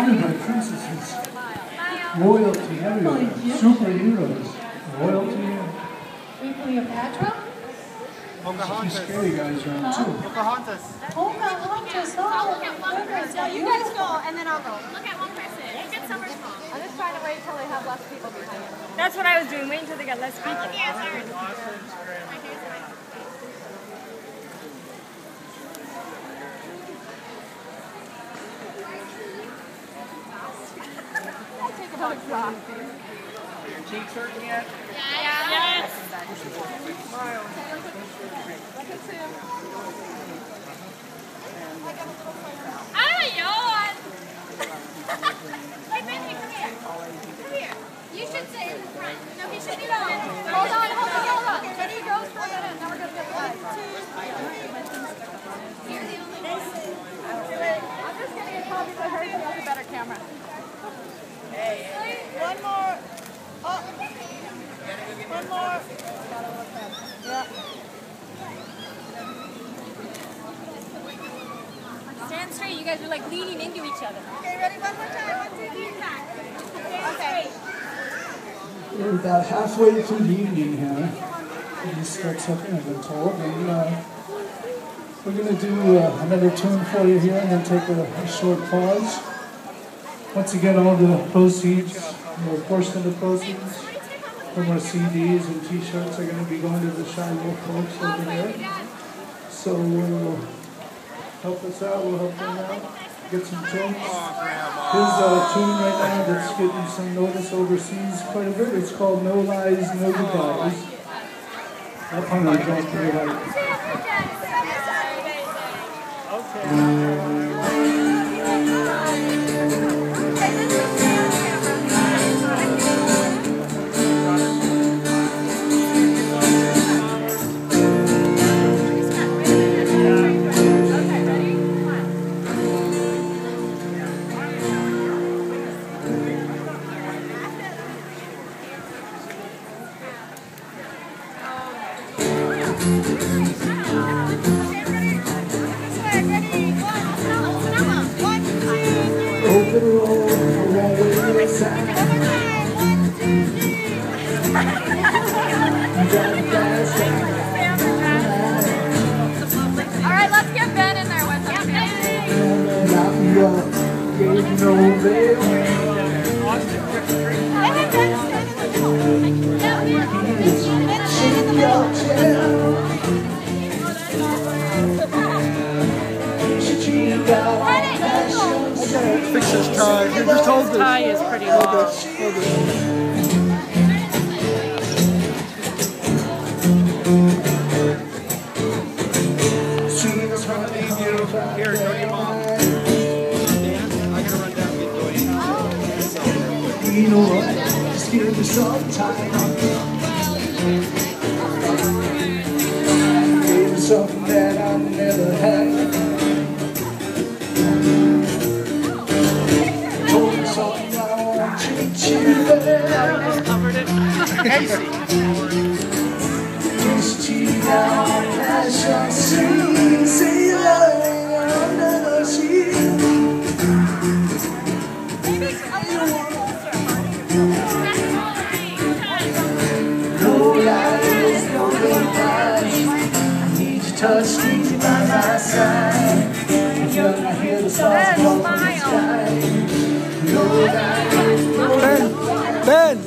surrounded by princesses, royalty everywhere, superheroes, royalty. Cleopatra? Some scary guys around too. Pocahontas. Pocahontas, oh my goodness. Yeah, you guys go, and then I'll go. Look at one person. Look at Summer's mom. I'm just trying to wait until they have less people behind you. That's what I was doing, waiting until they got less people. Yeah, sorry. I'll take another shot. Your cheeks hurting yet? Yeah. Yes. Smile. Ah, yawn! Hey, Benny, come here. Come here. You should sit in the front. No, he should be going. Hold on. Benny goes for a minute, now we're going to get live. You're the only one. I'm just getting a copy for her. She has a better camera. Hey. One more. Oh. One more. Yeah. Stand straight. You guys are like leaning into each other. Okay, ready? One more time. 1, 2, 3. Okay. We're about halfway through the evening here. We just start something, I've been told. And we're going to do another tune for you here and then take a short pause. Once again, all the proceeds, or a portion of the proceeds from our CDs and t-shirts are going to be going to the Shy Wolf folks over there. So help us out, we'll help them out, get some tunes. His tune right now that's getting some notice overseas quite a bit, it's called No Lies, No Goodbyes. Up on our joint pretty hard. Open road, one way side. Alright, let's get Ben in there with us. Fix this tie. You just hold this. Tie is pretty long. Hold it. Here, go to your mom. Dan, I gotta run down and get going. You know what? Just give me some time. Gave me something that I never had. Told me something I want to treat you better. Covered it. Just cheat out as I see. Say you love me under the sheet. No lies, no goodbyes. I need you touch me by my side. If you're not here to start from the sky. No lies, no goodbyes. Ben!